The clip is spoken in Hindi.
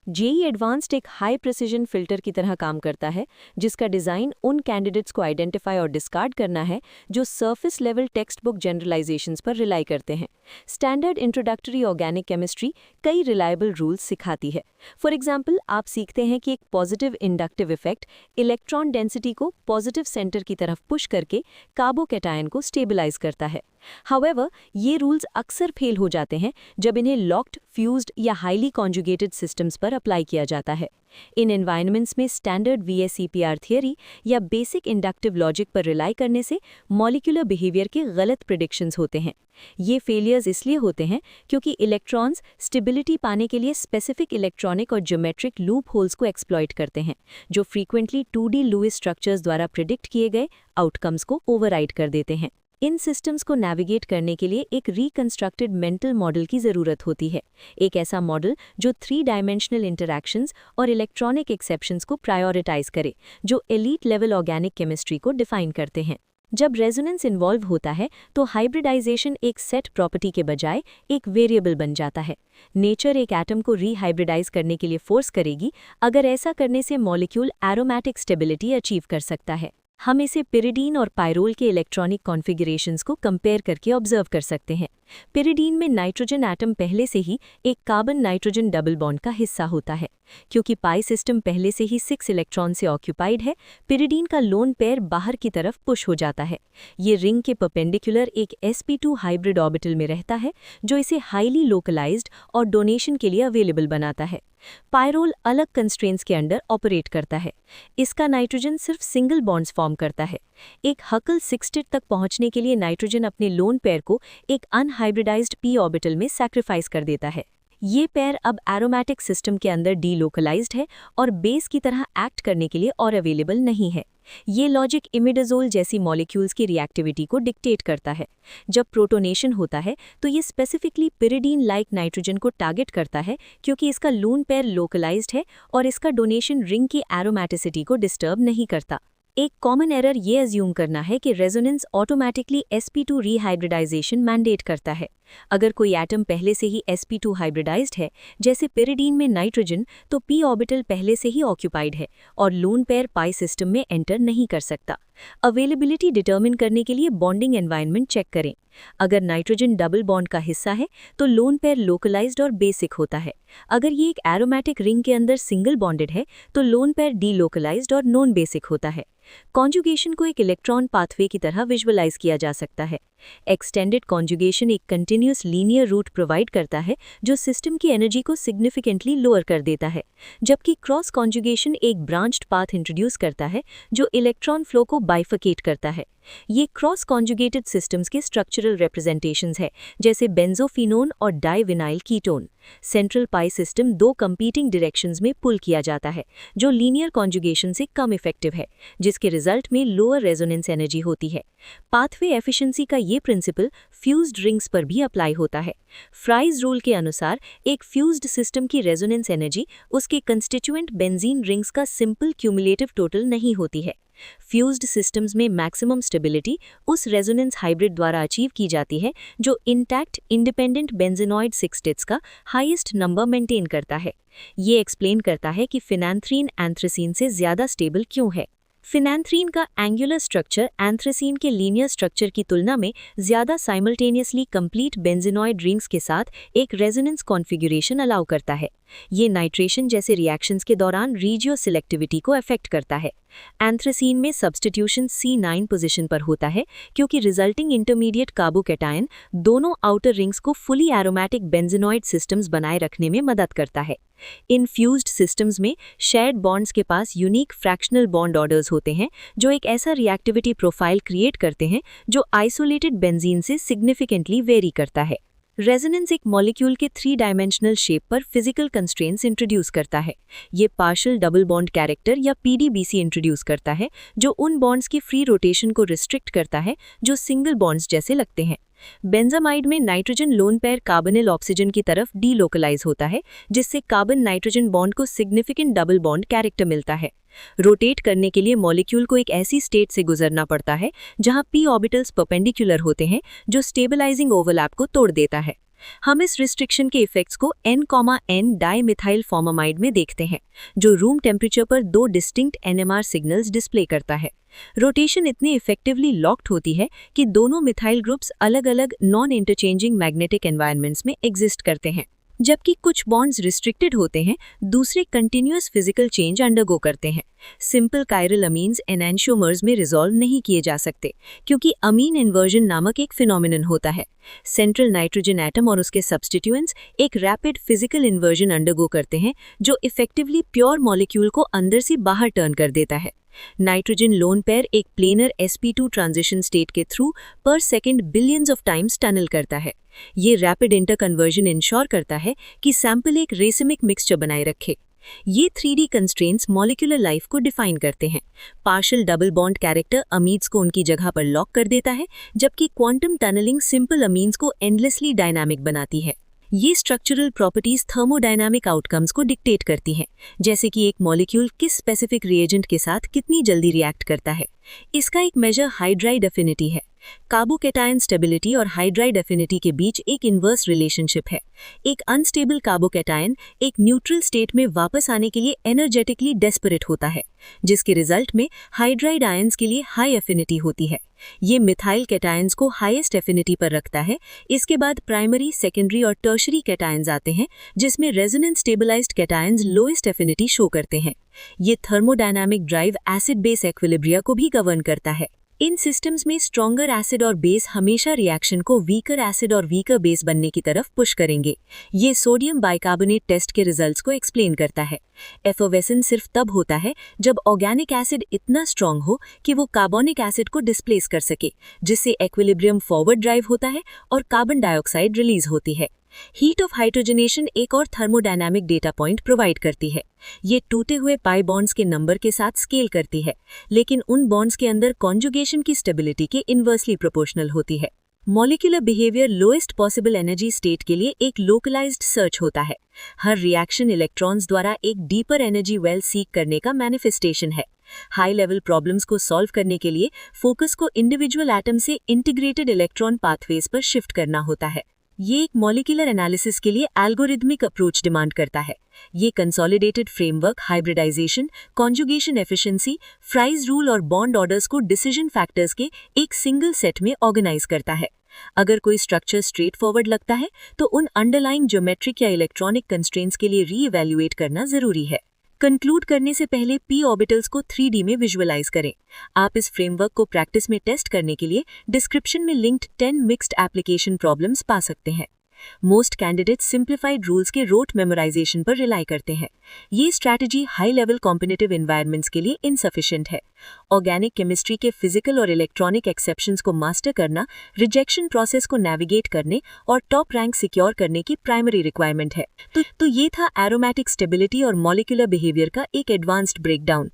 जेईई एडवांस्ड एक हाई प्रिसिजन फिल्टर की तरह काम करता है, जिसका डिज़ाइन उन कैंडिडेट्स को आइडेंटिफाई और डिस्कार्ड करना है जो surface level text book generalisations पर रिलाई करते हैं। स्टैंडर्ड इंट्रोडक्टरी ऑर्गेनिक केमिस्ट्री कई रिलायबल रूल्स सिखाती है। फॉर एग्जाम्पल, आप सीखते हैं कि एक positive inductive effect electron density को पॉजिटिव सेंटर की तरफ पुश करके कार्बोकैटायन को स्टेबलाइज करता है। हाउएवर, ये रूल्स अक्सर फेल हो जाते हैं जब इन्हें लॉक्ड, फ्यूज्ड या हाईली कॉन्जुगेटेड सिस्टम्स पर अप्लाई किया जाता है। इन एनवायरनमेंट्स में स्टैंडर्ड वीएसईपीआर थियरी या बेसिक इंडक्टिव लॉजिक पर रिलाई करने से मॉलिक्यूलर बिहेवियर के गलत प्रिडिक्शंस होते हैं। ये फेलियर्स इसलिए होते हैं क्योंकि इलेक्ट्रॉन्स स्टेबिलिटी पाने के लिए स्पेसिफिक इलेक्ट्रॉनिक और ज्योमेट्रिक लूप होल्स को एक्सप्लॉइट करते हैं, जो फ्रीक्वेंटली 2D लुईस स्ट्रक्चर्स द्वारा प्रिडिक्ट किए गए आउटकम्स को ओवरराइड कर देते हैं। इन सिस्टम्स को नेविगेट करने के लिए एक रिकंस्ट्रक्टेड मेंटल मॉडल की ज़रूरत होती है, एक ऐसा मॉडल जो 3 डायमेंशनल इंटरैक्शंस और इलेक्ट्रॉनिक एक्सेप्शंस को प्रायोरिटाइज करे, जो एलीट लेवल ऑर्गेनिक केमिस्ट्री को डिफाइन करते हैं। जब रेजोनेंस इन्वॉल्व होता है तो हाइब्रिडाइजेशन एक सेट प्रॉपर्टी के बजाय एक वेरिएबल बन जाता है। नेचर एक एटम को रीहाइब्रिडाइज करने के लिए फोर्स करेगी अगर ऐसा करने से मॉलिक्यूल एरोमेटिक स्टेबिलिटी अचीव कर सकता है। हम इसे पिरिडीन और पायरोल के इलेक्ट्रॉनिक कॉन्फ़िगरेशंस को कंपेयर करके ऑब्जर्व कर सकते हैं। पिरिडीन में नाइट्रोजन एटम पहले से ही एक कार्बन नाइट्रोजन डबल बॉन्ड का हिस्सा होता है। क्योंकि पाई सिस्टम पहले से ही 6 इलेक्ट्रॉन से ऑक्यूपाइड है, पिरिडीन का लोन पेयर बाहर की तरफ पुश हो जाता है। ये रिंग के परपेंडिकुलर एक sp2 हाइब्रिड ऑर्बिटल में रहता है, जो इसे हाईली लोकलाइज्ड और डोनेशन के लिए अवेलेबल बनाता है। पायरोल अलग कंस्ट्रेंट्स के अंडर ऑपरेट करता है। इसका नाइट्रोजन सिर्फ सिंगल बॉन्ड्स फॉर्म करता है। एक हकल सिक्सटेट तक पहुंचने के लिए नाइट्रोजन अपने लोन पेयर को एक अनहाइब्रिडाइज्ड p ऑर्बिटल में सैक्रिफाइस कर देता है। ये पेयर अब एरोमेटिक सिस्टम के अंदर डीलोकलाइज्ड है और बेस की तरह एक्ट करने के लिए और अवेलेबल नहीं है। ये लॉजिक इमिडाजोल जैसी मॉलिक्यूल्स की रिएक्टिविटी को डिक्टेट करता है। जब प्रोटोनेशन होता है तो ये स्पेसिफिकली पिरिडीन लाइक नाइट्रोजन को टारगेट करता है, क्योंकि इसका लोन पेयर लोकलाइज्ड है और इसका डोनेशन रिंग की एरोमेटिसिटी को डिस्टर्ब नहीं करता। एक कॉमन एरर ये अज्यूम करना है कि रेजोनेंस ऑटोमेटिकली sp2 रीहाइब्रिडाइजेशन मैंडेट करता है। अगर कोई एटम पहले से ही sp2 हाइब्रिडाइज्ड है, जैसे पिरिडीन में नाइट्रोजन, तो p ऑर्बिटल पहले से ही ऑक्यूपाइड है और लोन पेयर पाई सिस्टम में एंटर नहीं कर सकता। अवेलेबिलिटी डिटर्मिन करने के लिए बॉन्डिंग एनवायरनमेंट चेक करें। अगर नाइट्रोजन डबल बॉन्ड का हिस्सा है तो लोन पेयर लोकलाइज्ड और बेसिक होता है। अगर ये एक एरोमेटिक रिंग के अंदर सिंगल बॉन्डेड है तो लोन पेयर डीलोकलाइज्ड और नॉन बेसिक होता है। कॉन्जुगेशन को एक इलेक्ट्रॉन पाथवे की तरह विजुअलाइज किया जा सकता है। एक्सटेंडेड कॉन्जुगेशन एक कंटिन्यूअस लीनियर रूट प्रोवाइड करता है जो सिस्टम की एनर्जी को सिग्निफिकेंटली लोअर कर देता है, जबकि क्रॉस कॉन्जुगेशन एक ब्रांच्ड पाथ इंट्रोड्यूस करता है जो इलेक्ट्रॉन फ्लो को बाइफिकेट करता है। ये क्रॉस कॉन्जुगेटेड सिस्टम्स के स्ट्रक्चरल रिप्रेजेंटेशंस है, जैसे बेंजोफिनोन और डाइविनाइल कीटोन। सेंट्रल पाई सिस्टम 2 कंपीटिंग डायरेक्शंस में पुल किया जाता है, जो लीनियर कॉन्जुगेशन से कम इफेक्टिव है, जिसके रिजल्ट में लोअर रेजोनेंस एनर्जी होती है। पाथवे एफिशिएंसी का ये प्रिंसिपल फ्यूज्ड रिंग्स पर भी अप्लाई होता है। फ्राइज रूल के अनुसार एक फ्यूज्ड सिस्टम की रेजोनेंस एनर्जी उसके कंस्टिट्यूएंट बेंजीन रिंग्स का सिंपल क्यूमुलेटिव टोटल नहीं होती है। फ्यूज्ड सिस्टम्स में मैक्सिमम स्टेबिलिटी उस रेजोनेंस हाइब्रिड द्वारा अचीव की जाती है जो इंटैक्ट इंडिपेंडेंट बेंजीनॉइड सिक्सटेट्स का हाईएस्ट नंबर मेंटेन करता है। ये एक्सप्लेन करता है कि फिनैंथ्रीन एंथ्रेसीन से ज़्यादा स्टेबल क्यों है। फिनैंथ्रीन का एंगुलर स्ट्रक्चर एंथ्रेसीन के लीनियर स्ट्रक्चर की तुलना में ज़्यादा साइमल्टेनियसली कंप्लीट बेंजीनॉइड रिंग्स के साथ एक रेजोनेंस कॉन्फ़िगरेशन अलाउ करता है। ये नाइट्रेशन जैसे रिएक्शंस के दौरान रीजियो सिलेक्टिविटी को अफेक्ट करता है। एंथ्रेसीन में सब्स्टिट्यूशन C9 पोजीशन पर होता है, क्योंकि रिजल्टिंग इंटरमीडिएट कार्बोकैटायन दोनों आउटर रिंग्स को फुली एरोमेटिक बेंजीनॉइड सिस्टम्स बनाए रखने में मदद करता है। इन फ्यूज्ड सिस्टम्स में शेयर्ड बॉन्ड्स के पास यूनिक फ्रैक्शनल बॉन्ड ऑर्डर्स होते हैं, जो एक ऐसा रिएक्टिविटी प्रोफाइल क्रिएट करते हैं जो आइसोलेटेड बेंजीन से सिग्निफिकेंटली वेरी करता है। रेजोनेंस एक मॉलिक्यूल के 3 डायमेंशनल शेप पर फिजिकल कंस्ट्रेंट्स इंट्रोड्यूस करता है। ये पार्शियल डबल बॉन्ड कैरेक्टर या PDBC इंट्रोड्यूस करता है, जो उन बॉन्ड्स की फ्री रोटेशन को रिस्ट्रिक्ट करता है जो सिंगल बॉन्ड्स जैसे लगते हैं। बेंजामाइड में nitrogen lone pair carbonyl oxygen की तरफ डीलोकलाइज होता है, जिससे कार्बन नाइट्रोजन बॉन्ड को सिग्निफिकेंट डबल बॉन्ड कैरेक्टर मिलता है। रोटेट करने के लिए मॉलिक्यूल को एक ऐसी स्टेट से गुजरना पड़ता है जहां p ऑर्बिटल्स परपेंडिकुलर होते हैं, जो स्टेबलाइजिंग ओवरलैप को तोड़ देता है। हम इस रिस्ट्रिक्शन के इफेक्ट्स को N, डाइमिथाइल फॉर्मामाइड में देखते हैं, जो रूम टेम्परेचर पर 2 डिस्टिंक्ट NMR सिग्नल्स डिस्प्ले करता है। रोटेशन इतनी इफेक्टिवली लॉक्ड होती है कि दोनों मिथाइल ग्रुप्स अलग-अलग नॉन इंटरचेंजिंग मैग्नेटिक एनवायरनमेंट्स में एग्जिस्ट करते हैं। जबकि कुछ बॉन्ड्स रिस्ट्रिक्टेड होते हैं, दूसरे कंटिन्यूअस फिजिकल चेंज अंडरगो करते हैं। सिंपल कायरल अमीन्स एनैंशियोमर्स में रिजॉल्व नहीं किए जा सकते, क्योंकि अमीन इन्वर्जन नामक एक फिनोमिनन होता है। सेंट्रल नाइट्रोजन एटम और उसके सब्स्टिट्यूएंट्स एक रैपिड फिजिकल इन्वर्जन अंडरगो करते हैं, जो इफेक्टिवली प्योर मॉलिक्यूल को अंदर से बाहर टर्न कर देता है। नाइट्रोजन लोन पेयर एक प्लेनर sp2 ट्रांजिशन स्टेट के थ्रू पर second billions of times tunnel करता है। ये रैपिड इंटरकन्वर्जन इंश्योर करता है कि सैंपल एक रेसिमिक मिक्सचर बनाए रखे। ये 3D कंस्ट्रेंट्स मॉलिक्यूलर लाइफ को डिफाइन करते हैं। Partial double bond character amines को उनकी जगह पर लॉक कर देता है, जबकि क्वांटम टनलिंग सिंपल अमीन्स को एंडलेसली डायनामिक बनाती है। ये स्ट्रक्चरल प्रॉपर्टीज थर्मोडायनामिक आउटकम्स को डिक्टेट करती हैं, जैसे कि एक मॉलिक्यूल किस स्पेसिफिक रिएजेंट के साथ कितनी जल्दी रिएक्ट करता है। इसका एक मेजर हाइड्राइड एफिनिटी है। कार्बोकैटायन स्टेबिलिटी और हाइड्राइड एफिनिटी के बीच एक इन्वर्स रिलेशनशिप है। एक अनस्टेबल कार्बोकैटायन एक न्यूट्रल स्टेट में वापस आने के लिए एनर्जेटिकली डेस्परेट होता है, जिसके रिजल्ट में हाइड्राइड आयंस के लिए हाई एफिनिटी होती है। ये मिथाइल कैटायंस को हाईएस्ट एफिनिटी पर रखता है। इसके बाद प्राइमरी, सेकेंडरी और टर्शरी कैटायंस आते हैं, जिसमें resonance stabilised cations lowest affinity show करते हैं। ये thermodynamic drive acid base equilibria को भी गवर्न करता है। इन सिस्टम्स में स्ट्रॉन्गर एसिड और बेस हमेशा रिएक्शन को वीकर एसिड और वीकर बेस बनने की तरफ पुश करेंगे। ये सोडियम बाइकार्बोनेट टेस्ट के रिजल्ट्स को एक्सप्लेन करता है। एफर्वेसेंस सिर्फ तब होता है जब ऑर्गेनिक एसिड इतना स्ट्रॉन्ग हो कि वो कार्बोनिक एसिड को डिस्प्लेस कर सके, जिससे इक्विलिब्रियम फॉरवर्ड ड्राइव होता है और कार्बन डाइऑक्साइड रिलीज होती है। हीट ऑफ हाइड्रोजनेशन एक और थर्मोडायनामिक डेटा पॉइंट प्रोवाइड करती है। ये टूटे हुए पाई बॉन्ड्स के नंबर के साथ स्केल करती है, लेकिन उन बॉन्ड्स के अंदर कॉन्जुगेशन की स्टेबिलिटी के इन्वर्सली प्रोपोर्शनल होती है। Molecular behaviour lowest possible energy state के लिए एक लोकलाइज्ड सर्च होता है। हर रिएक्शन इलेक्ट्रॉन्स द्वारा एक डीपर एनर्जी वेल सीक करने का मैनिफेस्टेशन है। हाई लेवल प्रॉब्लम्स को सॉल्व करने के लिए फोकस को इंडिविजुअल एटम से इंटीग्रेटेड इलेक्ट्रॉन पाथवेज पर शिफ्ट करना होता है। ये एक मॉलिक्यूलर एनालिसिस के लिए एल्गोरिथमिक अप्रोच डिमांड करता है। ये consolidated framework hybridisation, conjugation efficiency, Fries rule और बॉन्ड ऑर्डर्स को डिसीजन फैक्टर्स के एक सिंगल सेट में ऑर्गेनाइज करता है। अगर कोई स्ट्रक्चर स्ट्रेट फॉरवर्ड लगता है, तो उन अंडरलाइंग ज्योमेट्रिक या इलेक्ट्रॉनिक कंस्ट्रेंट्स के लिए रीइवैल्यूएट करना जरूरी है। कंक्लूड करने से पहले p ऑर्बिटल्स को 3D में विजुअलाइज करें। आप इस फ्रेमवर्क को प्रैक्टिस में टेस्ट करने के लिए डिस्क्रिप्शन में लिंक्ड 10 मिक्स्ड एप्लीकेशन प्रॉब्लम्स पा सकते हैं। मोस्ट कैंडिडेट्स सिंप्लीफाइड रूल्स के रोट मेमोराइजेशन पर रिलाई करते हैं। ये strategy high level competitive environments के लिए इनसफिशिएंट है। ऑर्गेनिक केमिस्ट्री के फिजिकल और इलेक्ट्रॉनिक एक्सेप्शंस को मास्टर करना रिजेक्शन प्रोसेस को नेविगेट करने और टॉप रैंक सिक्योर करने की प्राइमरी रिक्वायरमेंट है। तो ये था एरोमेटिक स्टेबिलिटी और मॉलिक्यूलर बिहेवियर का एक एडवांस्ड ब्रेकडाउन।